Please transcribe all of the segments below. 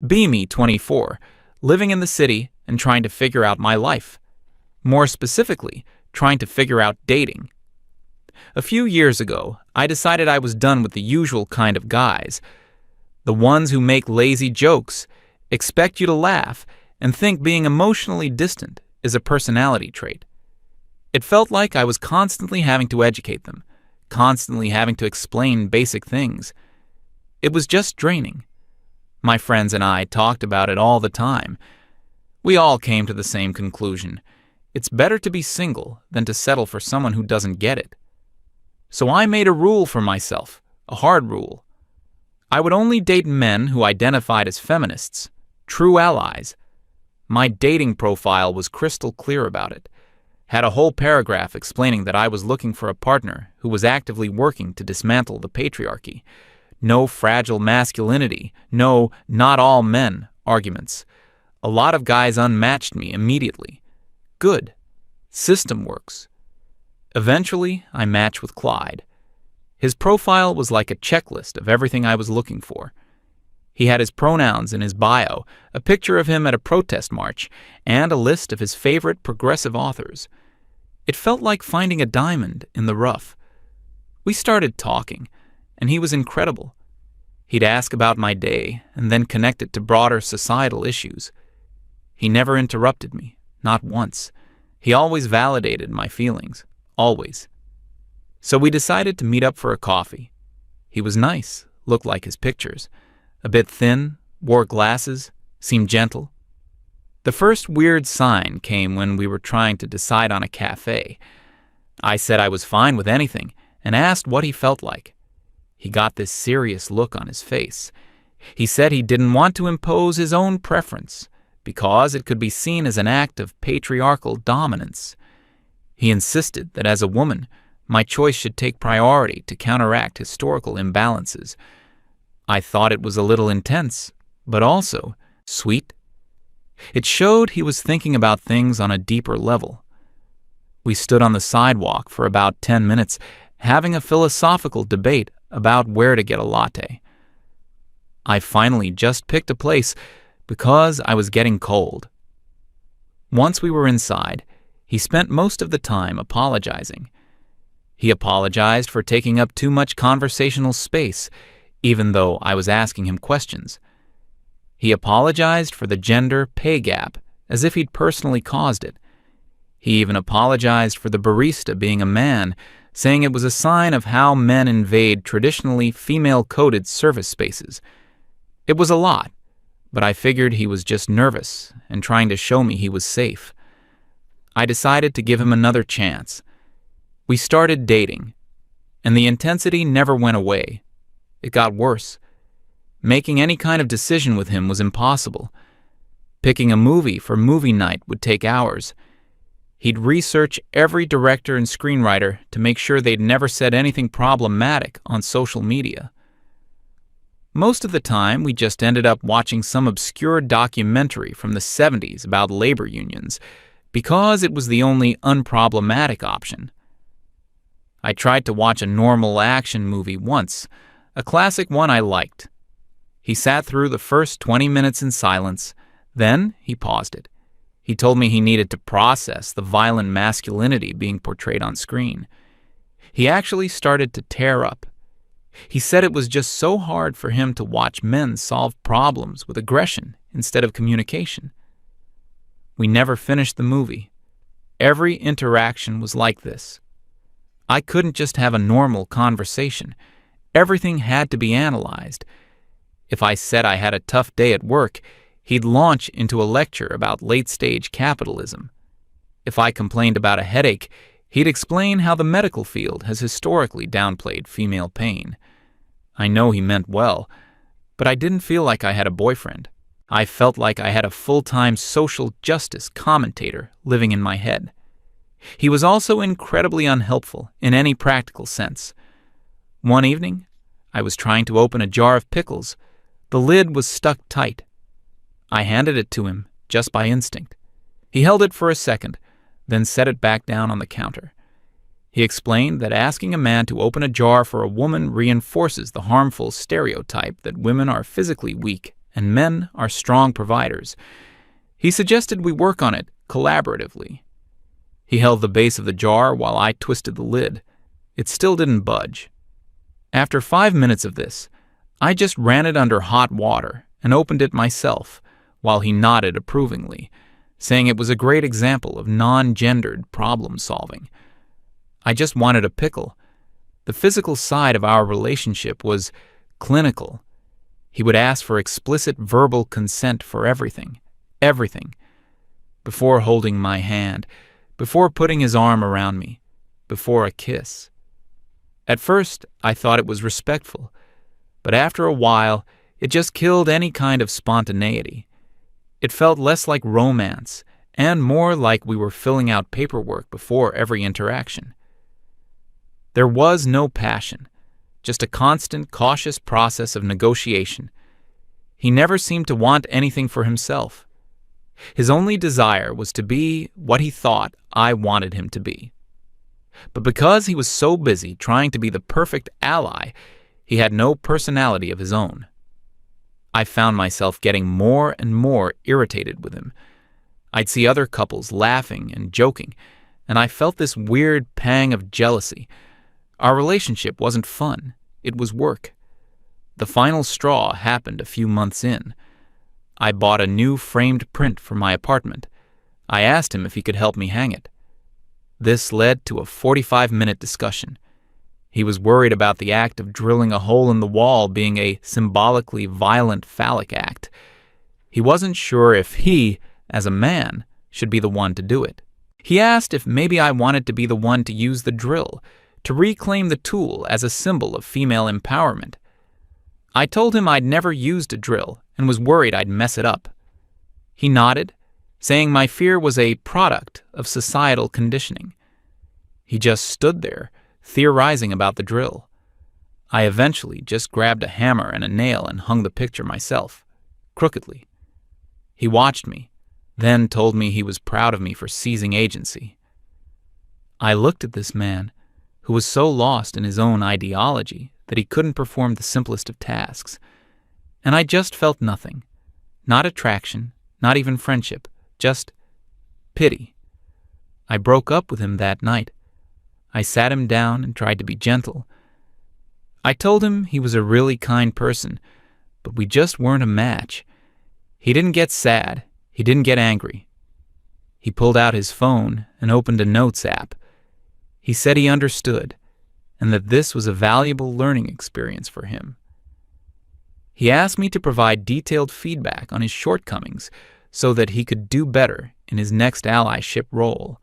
Me, 24, living in the city and trying to figure out my life. More specifically, trying to figure out dating. A few years ago, I decided I was done with the usual kind of guys. The ones who make lazy jokes, expect you to laugh, and think being emotionally distant is a personality trait. It felt like I was constantly having to educate them, constantly having to explain basic things. It was just draining. My friends and I talked about it all the time. We all came to the same conclusion. It's better to be single than to settle for someone who doesn't get it. So I made a rule for myself, a hard rule. I would only date men who identified as feminists, true allies. My dating profile was crystal clear about it. Had a whole paragraph explaining that I was looking for a partner who was actively working to dismantle the patriarchy. No fragile masculinity, no not all men arguments. A lot of guys unmatched me immediately. Good. System works. Eventually, I matched with Clyde. His profile was like a checklist of everything I was looking for. He had his pronouns in his bio, a picture of him at a protest march, and a list of his favorite progressive authors. It felt like finding a diamond in the rough. We started talking, and he was incredible. He'd ask about my day and then connect it to broader societal issues. He never interrupted me, not once. He always validated my feelings, always. So we decided to meet up for a coffee. He was nice, looked like his pictures. A bit thin, wore glasses, seemed gentle. The first weird sign came when we were trying to decide on a cafe. I said I was fine with anything and asked what he felt like. He got this serious look on his face. He said he didn't want to impose his own preference because it could be seen as an act of patriarchal dominance. He insisted that as a woman, my choice should take priority to counteract historical imbalances. I thought it was a little intense, but also sweet. It showed he was thinking about things on a deeper level. We stood on the sidewalk for about 10 minutes, having a philosophical debate about where to get a latte. I finally just picked a place because I was getting cold. Once we were inside, he spent most of the time apologizing. He apologized for taking up too much conversational space, even though I was asking him questions. He apologized for the gender pay gap, as if he'd personally caused it. He even apologized for the barista being a man, saying it was a sign of how men invade traditionally female-coded service spaces. It was a lot, but I figured he was just nervous and trying to show me he was safe. I decided to give him another chance. We started dating, and the intensity never went away. It got worse. Making any kind of decision with him was impossible. Picking a movie for movie night would take hours. He'd research every director and screenwriter to make sure they'd never said anything problematic on social media. Most of the time, we just ended up watching some obscure documentary from the 70s about labor unions, because it was the only unproblematic option. I tried to watch a normal action movie once, a classic one I liked. He sat through the first 20 minutes in silence, then he paused it. He told me he needed to process the violent masculinity being portrayed on screen. He actually started to tear up. He said it was just so hard for him to watch men solve problems with aggression instead of communication. We never finished the movie. Every interaction was like this. I couldn't just have a normal conversation. Everything had to be analyzed. If I said I had a tough day at work, he'd launch into a lecture about late-stage capitalism. If I complained about a headache, he'd explain how the medical field has historically downplayed female pain. I know he meant well, but I didn't feel like I had a boyfriend. I felt like I had a full-time social justice commentator living in my head. He was also incredibly unhelpful in any practical sense. One evening, I was trying to open a jar of pickles. The lid was stuck tight. I handed it to him just by instinct. He held it for a second, then set it back down on the counter. He explained that asking a man to open a jar for a woman reinforces the harmful stereotype that women are physically weak and men are strong providers. He suggested we work on it collaboratively. He held the base of the jar while I twisted the lid. It still didn't budge. After 5 minutes of this, I just ran it under hot water and opened it myself, while he nodded approvingly, saying it was a great example of non-gendered problem-solving. I just wanted a pickle. The physical side of our relationship was clinical. He would ask for explicit verbal consent for everything. Before holding my hand, before putting his arm around me, before a kiss. At first, I thought it was respectful, but after a while, it just killed any kind of spontaneity. It felt less like romance and more like we were filling out paperwork before every interaction. There was no passion, just a constant, cautious process of negotiation. He never seemed to want anything for himself. His only desire was to be what he thought I wanted him to be. But because he was so busy trying to be the perfect ally, he had no personality of his own. I found myself getting more and more irritated with him. I'd see other couples laughing and joking, and I felt this weird pang of jealousy. Our relationship wasn't fun. It was work. The final straw happened a few months in. I bought a new framed print for my apartment. I asked him if he could help me hang it. This led to a 45-minute discussion. He was worried about the act of drilling a hole in the wall being a symbolically violent phallic act. He wasn't sure if he, as a man, should be the one to do it. He asked if maybe I wanted to be the one to use the drill, to reclaim the tool as a symbol of female empowerment. I told him I'd never used a drill and was worried I'd mess it up. He nodded, saying my fear was a product of societal conditioning. He just stood there, theorizing about the drill. I eventually just grabbed a hammer and a nail and hung the picture myself, crookedly. He watched me, then told me he was proud of me for seizing agency. I looked at this man, who was so lost in his own ideology that he couldn't perform the simplest of tasks, and I just felt nothing. Not attraction, not even friendship, just pity. I broke up with him that night. I sat him down and tried to be gentle. I told him he was a really kind person, but we just weren't a match. He didn't get sad. He didn't get angry. He pulled out his phone and opened a notes app. He said he understood, and that this was a valuable learning experience for him. He asked me to provide detailed feedback on his shortcomings so that he could do better in his next allyship role.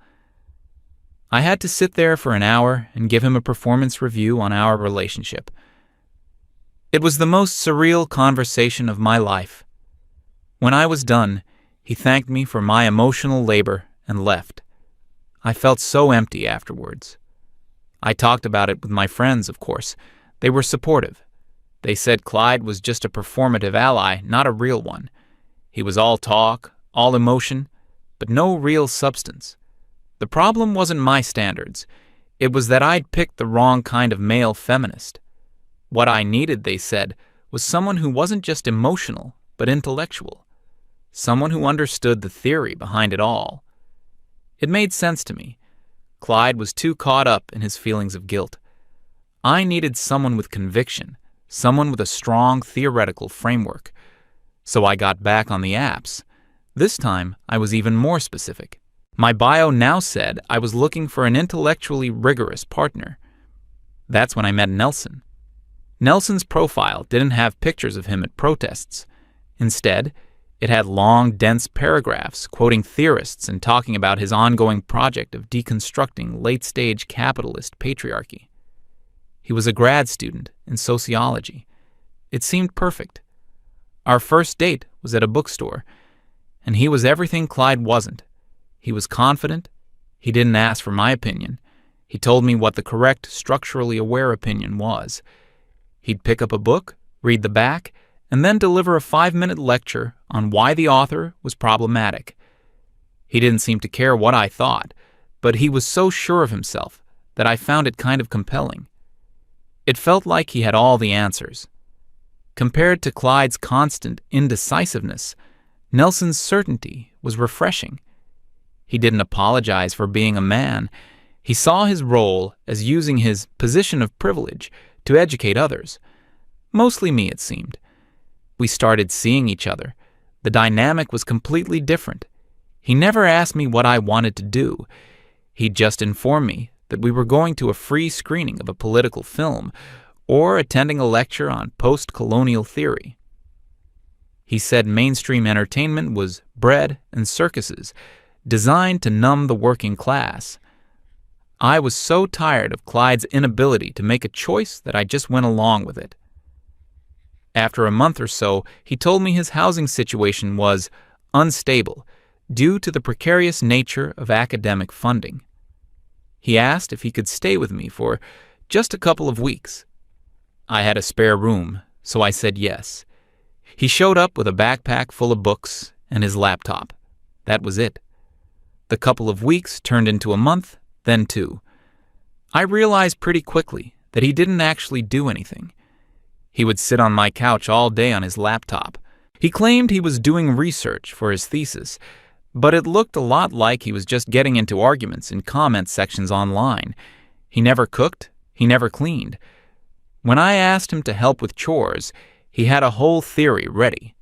I had to sit there for an hour and give him a performance review on our relationship. It was the most surreal conversation of my life. When I was done, he thanked me for my emotional labor and left. I felt so empty afterwards. I talked about it with my friends, of course. They were supportive. They said Clyde was just a performative ally, not a real one. He was all talk, all emotion, but no real substance. The problem wasn't my standards. It was that I'd picked the wrong kind of male feminist. What I needed, they said, was someone who wasn't just emotional, but intellectual. Someone who understood the theory behind it all. It made sense to me. Clyde was too caught up in his feelings of guilt. I needed someone with conviction, someone with a strong theoretical framework. So I got back on the apps. This time, I was even more specific. My bio now said I was looking for an intellectually rigorous partner. That's when I met Nelson. Nelson's profile didn't have pictures of him at protests. Instead, it had long, dense paragraphs quoting theorists and talking about his ongoing project of deconstructing late-stage capitalist patriarchy. He was a grad student in sociology. It seemed perfect. Our first date was at a bookstore, and he was everything Clyde wasn't. He was confident. He didn't ask for my opinion. He told me what the correct, structurally aware opinion was. He'd pick up a book, read the back, and then deliver a 5-minute lecture on why the author was problematic. He didn't seem to care what I thought, but he was so sure of himself that I found it kind of compelling. It felt like he had all the answers. Compared to Clyde's constant indecisiveness, Nelson's certainty was refreshing. He didn't apologize for being a man. He saw his role as using his position of privilege to educate others. Mostly me, it seemed. We started seeing each other. The dynamic was completely different. He never asked me what I wanted to do. He just informed me that we were going to a free screening of a political film or attending a lecture on post-colonial theory. He said mainstream entertainment was bread and circuses, designed to numb the working class. I was so tired of Clyde's inability to make a choice that I just went along with it. After a month or so, he told me his housing situation was unstable due to the precarious nature of academic funding. He asked if he could stay with me for just a couple of weeks. I had a spare room, so I said yes. He showed up with a backpack full of books and his laptop. That was it. The couple of weeks turned into a month, then 2. I realized pretty quickly that he didn't actually do anything. He would sit on my couch all day on his laptop. He claimed he was doing research for his thesis, but it looked a lot like he was just getting into arguments in comment sections online. He never cooked, he never cleaned. When I asked him to help with chores, he had a whole theory ready.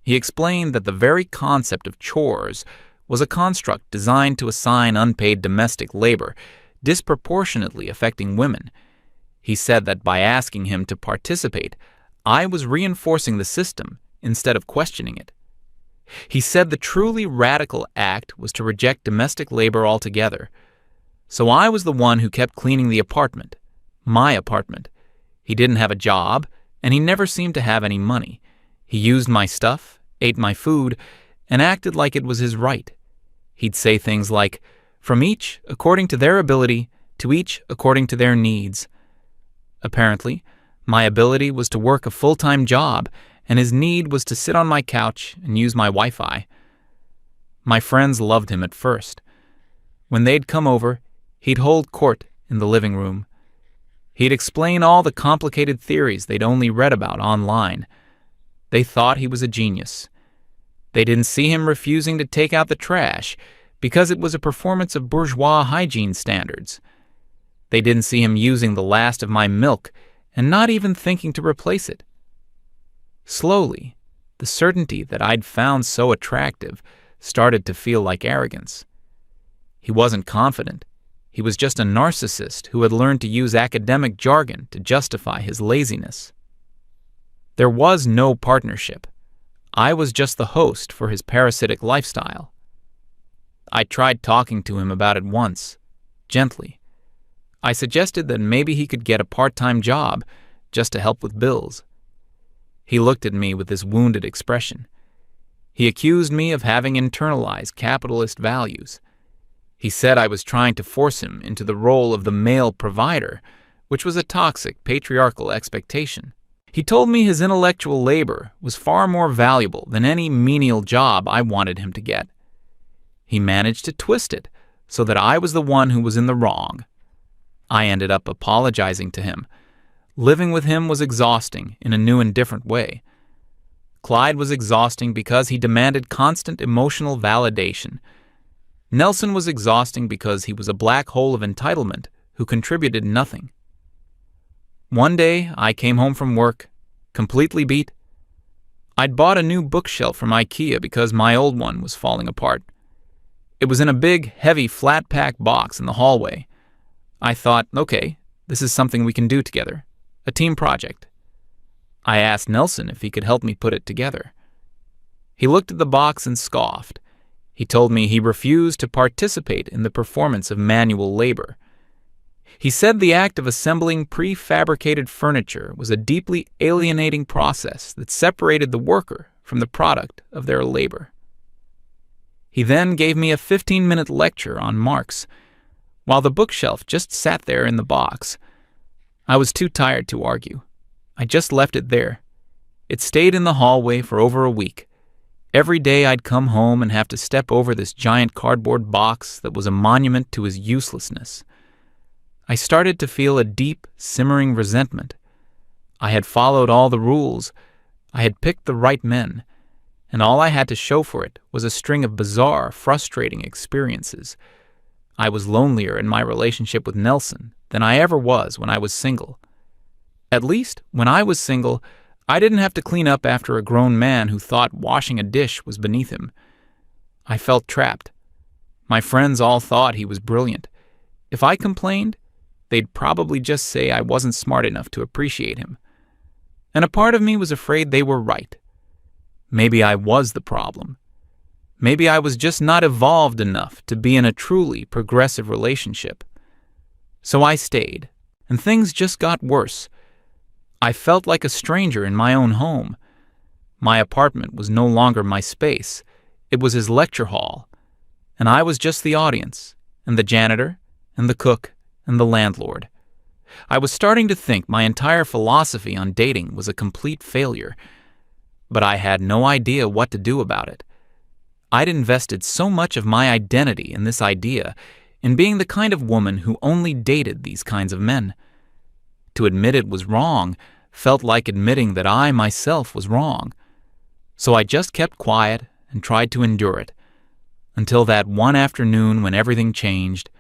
He explained that the very concept of chores was a construct designed to assign unpaid domestic labor, disproportionately affecting women. He said that by asking him to participate, I was reinforcing the system instead of questioning it. He said the truly radical act was to reject domestic labor altogether. So I was the one who kept cleaning the apartment, my apartment. He didn't have a job, and he never seemed to have any money. He used my stuff, ate my food, and acted like it was his right. He'd say things like, "From each according to their ability, to each according to their needs." Apparently, my ability was to work a full-time job, and his need was to sit on my couch and use my Wi-Fi. My friends loved him at first. When they'd come over, he'd hold court in the living room. He'd explain all the complicated theories they'd only read about online. They thought he was a genius. They didn't see him refusing to take out the trash because it was a performance of bourgeois hygiene standards. They didn't see him using the last of my milk and not even thinking to replace it. Slowly, the certainty that I'd found so attractive started to feel like arrogance. He wasn't confident. He was just a narcissist who had learned to use academic jargon to justify his laziness. There was no partnership. I was just the host for his parasitic lifestyle. I tried talking to him about it once, gently. I suggested that maybe he could get a part-time job just to help with bills. He looked at me with this wounded expression. He accused me of having internalized capitalist values. He said I was trying to force him into the role of the male provider, which was a toxic patriarchal expectation. He told me his intellectual labor was far more valuable than any menial job I wanted him to get. He managed to twist it so that I was the one who was in the wrong. I ended up apologizing to him. Living with him was exhausting in a new and different way. Clyde was exhausting because he demanded constant emotional validation. Nelson was exhausting because he was a black hole of entitlement who contributed nothing. One day, I came home from work, completely beat. I'd bought a new bookshelf from IKEA because my old one was falling apart. It was in a big, heavy, flat-pack box in the hallway. I thought, okay, this is something we can do together, a team project. I asked Nelson if he could help me put it together. He looked at the box and scoffed. He told me he refused to participate in the performance of manual labor. He said the act of assembling prefabricated furniture was a deeply alienating process that separated the worker from the product of their labor. He then gave me a 15-minute lecture on Marx, while the bookshelf just sat there in the box. I was too tired to argue. I just left it there. It stayed in the hallway for over a week. Every day I'd come home and have to step over this giant cardboard box that was a monument to his uselessness. I started to feel a deep, simmering resentment. I had followed all the rules, I had picked the right men, and all I had to show for it was a string of bizarre, frustrating experiences. I was lonelier in my relationship with Nelson than I ever was when I was single. At least, when I was single, I didn't have to clean up after a grown man who thought washing a dish was beneath him. I felt trapped. My friends all thought he was brilliant. If I complained, they'd probably just say I wasn't smart enough to appreciate him. And a part of me was afraid they were right. Maybe I was the problem. Maybe I was just not evolved enough to be in a truly progressive relationship. So I stayed, and things just got worse. I felt like a stranger in my own home. My apartment was no longer my space. It was his lecture hall, and I was just the audience, and the janitor, and the cook, and the landlord. I was starting to think my entire philosophy on dating was a complete failure, but I had no idea what to do about it. I'd invested so much of my identity in this idea, in being the kind of woman who only dated these kinds of men. To admit it was wrong felt like admitting that I myself was wrong. So I just kept quiet and tried to endure it, until that one afternoon when everything changed.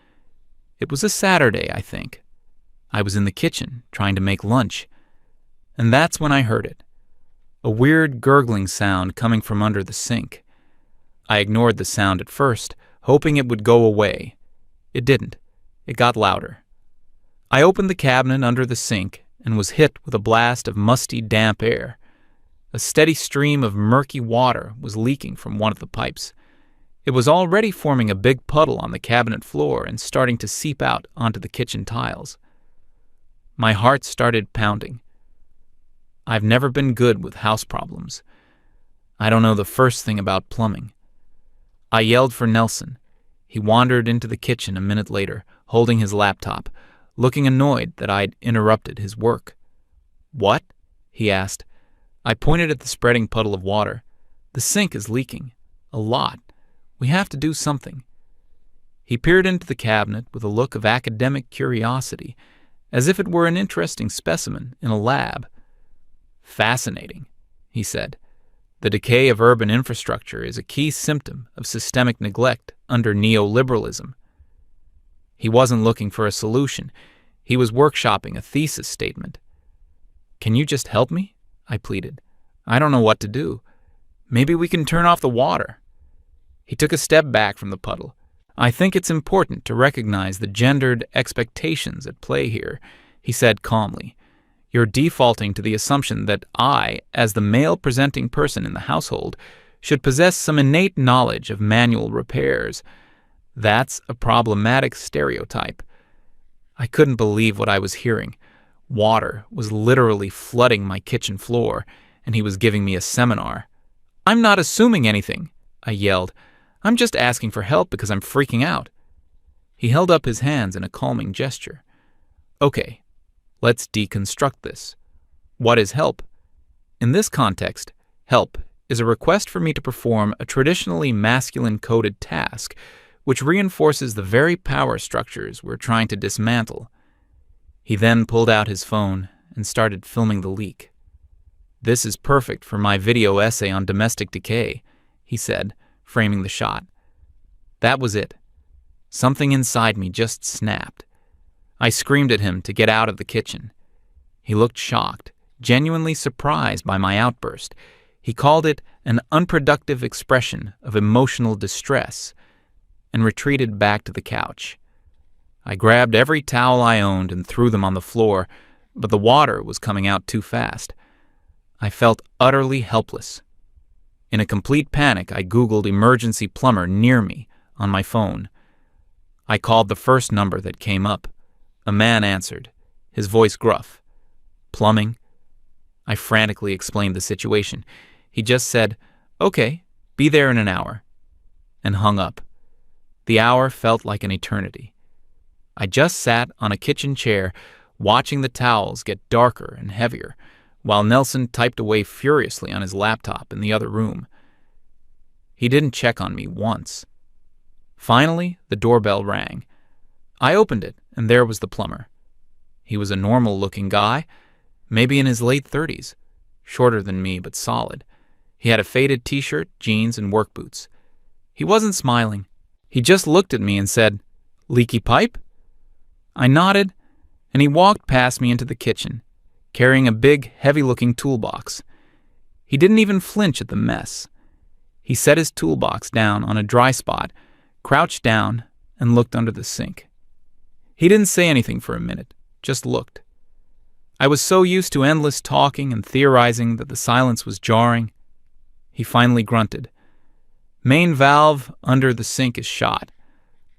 It was a Saturday, I think. I was in the kitchen trying to make lunch, and that's when I heard it. A weird gurgling sound coming from under the sink. I ignored the sound at first, hoping it would go away. It didn't. It got louder. I opened the cabinet under the sink and was hit with a blast of musty, damp air. A steady stream of murky water was leaking from one of the pipes. It was already forming a big puddle on the cabinet floor and starting to seep out onto the kitchen tiles. My heart started pounding. I've never been good with house problems. I don't know the first thing about plumbing. I yelled for Nelson. He wandered into the kitchen a minute later, holding his laptop, looking annoyed that I'd interrupted his work. "What?" he asked. I pointed at the spreading puddle of water. "The sink is leaking. A lot. We have to do something." He peered into the cabinet with a look of academic curiosity, as if it were an interesting specimen in a lab. "Fascinating," he said. "The decay of urban infrastructure is a key symptom of systemic neglect under neoliberalism." He wasn't looking for a solution. He was workshopping a thesis statement. "Can you just help me?" I pleaded. "I don't know what to do. Maybe we can turn off the water." He took a step back from the puddle. "I think it's important to recognize the gendered expectations at play here," he said calmly. "You're defaulting to the assumption that I, as the male-presenting person in the household, should possess some innate knowledge of manual repairs. That's a problematic stereotype." I couldn't believe what I was hearing. Water was literally flooding my kitchen floor, and he was giving me a seminar. "I'm not assuming anything," I yelled. "I'm just asking for help because I'm freaking out." He held up his hands in a calming gesture. "Okay, let's deconstruct this. What is help? In this context, help is a request for me to perform a traditionally masculine-coded task which reinforces the very power structures we're trying to dismantle." He then pulled out his phone and started filming the leak. "This is perfect for my video essay on domestic decay," he said, framing the shot. That was it. Something inside me just snapped. I screamed at him to get out of the kitchen. He looked shocked, genuinely surprised by my outburst. He called it an unproductive expression of emotional distress and retreated back to the couch. I grabbed every towel I owned and threw them on the floor, but the water was coming out too fast. I felt utterly helpless. In a complete panic, I Googled emergency plumber near me on my phone. I called the first number that came up. A man answered, his voice gruff. "Plumbing?" I frantically explained the situation. He just said, "Okay, be there in an hour," and hung up. The hour felt like an eternity. I just sat on a kitchen chair, watching the towels get darker and heavier, while Nelson typed away furiously on his laptop in the other room. He didn't check on me once. Finally, the doorbell rang. I opened it, and there was the plumber. He was a normal-looking guy, maybe in his late 30s, shorter than me but solid. He had a faded t-shirt, jeans, and work boots. He wasn't smiling. He just looked at me and said, "Leaky pipe?" I nodded, and he walked past me into the kitchen, carrying a big, heavy-looking toolbox. He didn't even flinch at the mess. He set his toolbox down on a dry spot, crouched down, and looked under the sink. He didn't say anything for a minute, just looked. I was so used to endless talking and theorizing that the silence was jarring. He finally grunted. "Main valve under the sink is shot.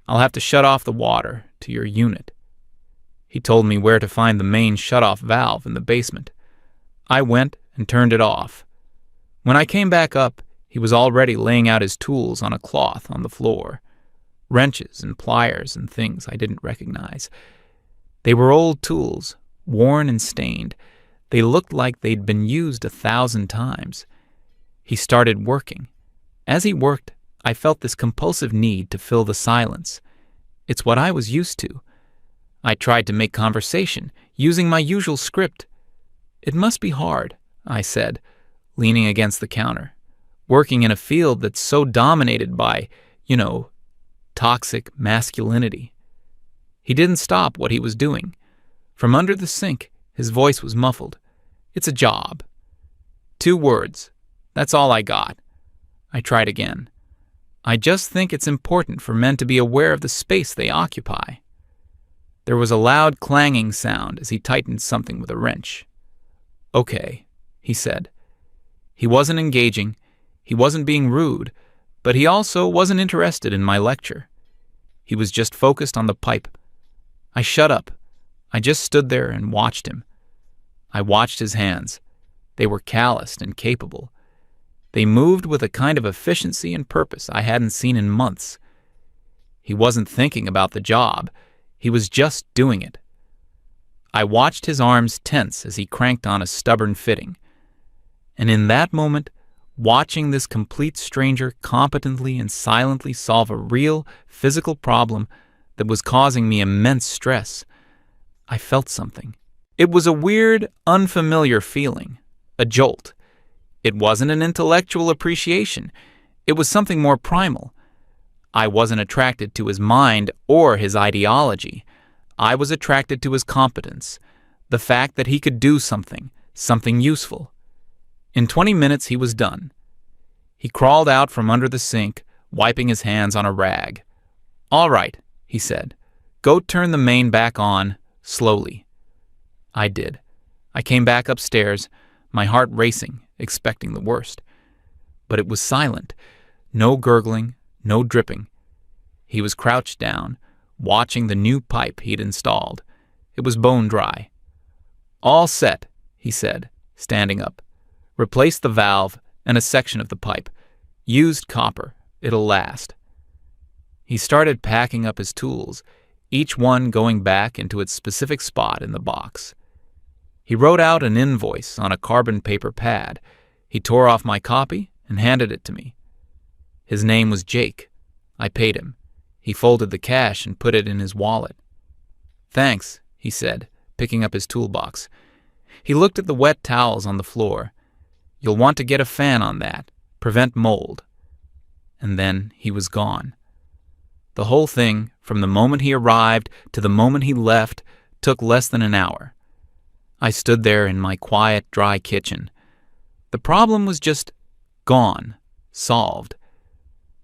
I'll have to shut off the water to your unit." He told me where to find the main shut-off valve in the basement. I went and turned it off. When I came back up, he was already laying out his tools on a cloth on the floor. Wrenches and pliers and things I didn't recognize. They were old tools, worn and stained. They looked like they'd been used 1,000 times. He started working. As he worked, I felt this compulsive need to fill the silence. It's what I was used to. I tried to make conversation, using my usual script. "It must be hard," I said, leaning against the counter, "working in a field that's so dominated by, toxic masculinity." He didn't stop what he was doing. From under the sink, his voice was muffled. "It's a job. 2 words. That's all I got." I tried again. "I just think it's important for men to be aware of the space they occupy." There was a loud clanging sound as he tightened something with a wrench. "Okay," he said. He wasn't engaging, he wasn't being rude, but he also wasn't interested in my lecture. He was just focused on the pipe. I shut up. I just stood there and watched him. I watched his hands. They were calloused and capable. They moved with a kind of efficiency and purpose I hadn't seen in months. He wasn't thinking about the job. He was just doing it. I watched his arms tense as he cranked on a stubborn fitting. And in that moment, watching this complete stranger competently and silently solve a real physical problem that was causing me immense stress, I felt something. It was a weird, unfamiliar feeling, a jolt. It wasn't an intellectual appreciation. It was something more primal. I wasn't attracted to his mind or his ideology. I was attracted to his competence, the fact that he could do something useful. In 20 minutes he was done. He crawled out from under the sink, wiping his hands on a rag. "All right," he said. "Go turn the main back on, slowly." I did. I came back upstairs, my heart racing, expecting the worst. But it was silent. No gurgling, no dripping. He was crouched down, watching the new pipe he'd installed. It was bone dry. "All set," he said, standing up. "Replace the valve and a section of the pipe. Used copper. It'll last." He started packing up his tools, each one going back into its specific spot in the box. He wrote out an invoice on a carbon paper pad. He tore off my copy and handed it to me. His name was Jake. I paid him. He folded the cash and put it in his wallet. "Thanks," he said, picking up his toolbox. He looked at the wet towels on the floor. "You'll want to get a fan on that. Prevent mold." And then he was gone. The whole thing, from the moment he arrived to the moment he left, took less than an hour. I stood there in my quiet, dry kitchen. The problem was just gone, solved.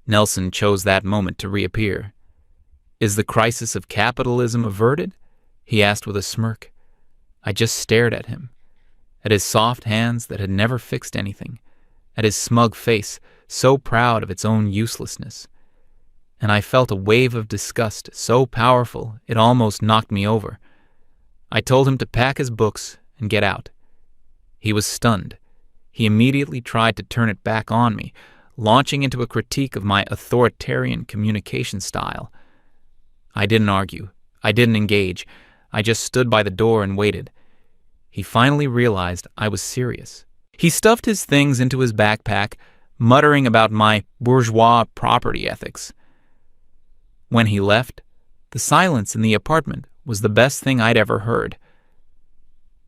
Nelson chose that moment to reappear. "Is the crisis of capitalism averted?" he asked with a smirk. I just stared at him, at his soft hands that had never fixed anything, at his smug face, so proud of its own uselessness. And I felt a wave of disgust so powerful it almost knocked me over. I told him to pack his books and get out. He was stunned. He immediately tried to turn it back on me, launching into a critique of my authoritarian communication style. I didn't argue. I didn't engage. I just stood by the door and waited. He finally realized I was serious. He stuffed his things into his backpack, muttering about my bourgeois property ethics. When he left, the silence in the apartment was the best thing I'd ever heard.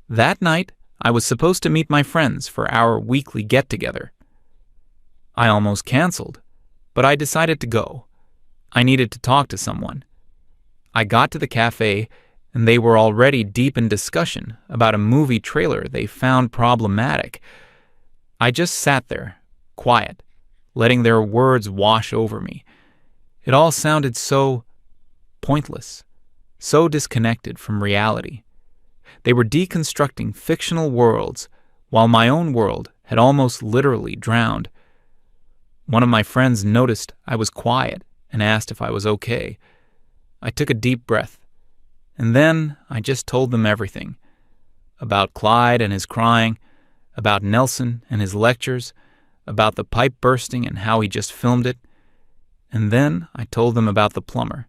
That night, I was supposed to meet my friends for our weekly get-together. I almost canceled, but I decided to go. I needed to talk to someone. I got to the cafe, and they were already deep in discussion about a movie trailer they found problematic. I just sat there, quiet, letting their words wash over me. It all sounded so pointless, so disconnected from reality. They were deconstructing fictional worlds, while my own world had almost literally drowned. One of my friends noticed I was quiet and asked if I was okay. I took a deep breath, and then I just told them everything. About Clyde and his crying, about Nelson and his lectures, about the pipe bursting and how he just filmed it. And then I told them about the plumber.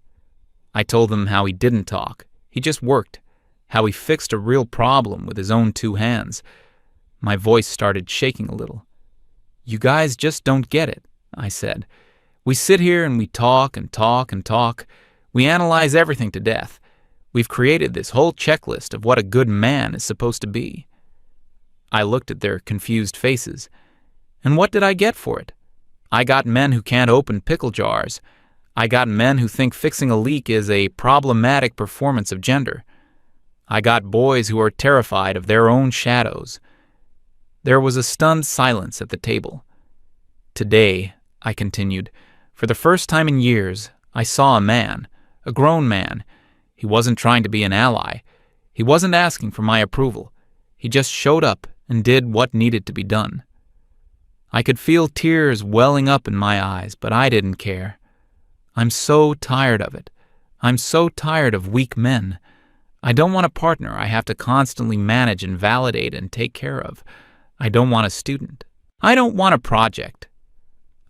I told them how he didn't talk. He just worked. How he fixed a real problem with his own 2 hands. My voice started shaking a little. "You guys just don't get it," I said. "We sit here and we talk and talk and talk. We analyze everything to death. We've created this whole checklist of what a good man is supposed to be." I looked at their confused faces. And what did I get for it? I got men who can't open pickle jars. I got men who think fixing a leak is a problematic performance of gender. I got boys who are terrified of their own shadows. There was a stunned silence at the table. "Today," I continued, "for the first time in years, I saw a man, a grown man. He wasn't trying to be an ally. He wasn't asking for my approval. He just showed up and did what needed to be done." I could feel tears welling up in my eyes, but I didn't care. I'm so tired of it. I'm so tired of weak men. I don't want a partner I have to constantly manage and validate and take care of. I don't want a student. I don't want a project.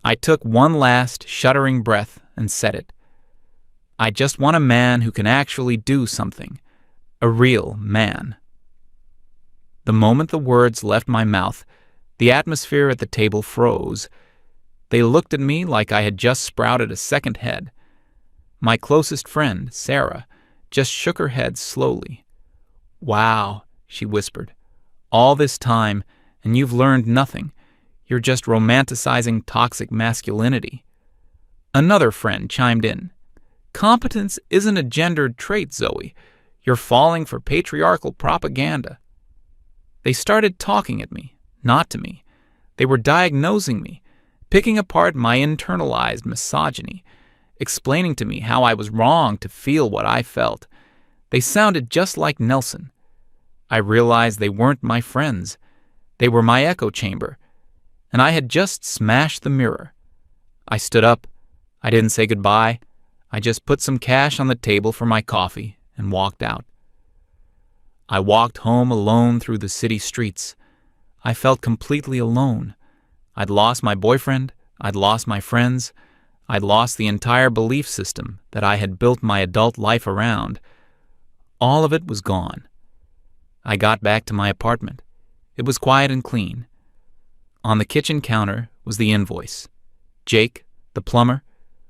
I took one last shuddering breath and said it. I just want a man who can actually do something. A real man. The moment the words left my mouth, the atmosphere at the table froze. They looked at me like I had just sprouted a second head. My closest friend, Sarah, just shook her head slowly. "Wow," she whispered. "All this time, and you've learned nothing. You're just romanticizing toxic masculinity." Another friend chimed in. "Competence isn't a gendered trait, Zoe. You're falling for patriarchal propaganda." They started talking at me, not to me. They were diagnosing me, picking apart my internalized misogyny, explaining to me how I was wrong to feel what I felt. They sounded just like Nelson. I realized they weren't my friends. They were my echo chamber, and I had just smashed the mirror. I stood up. I didn't say goodbye. I just put some cash on the table for my coffee and walked out. I walked home alone through the city streets. I felt completely alone. I'd lost my boyfriend. I'd lost my friends. I'd lost the entire belief system that I had built my adult life around. All of it was gone. I got back to my apartment. It was quiet and clean. On the kitchen counter was the invoice. Jake, the plumber,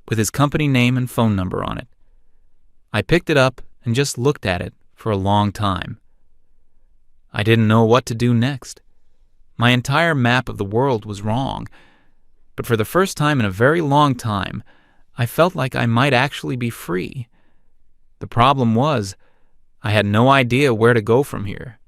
with his company name and phone number on it. I picked it up and just looked at it for a long time. I didn't know what to do next. My entire map of the world was wrong. But for the first time in a very long time, I felt like I might actually be free. The problem was, I had no idea where to go from here.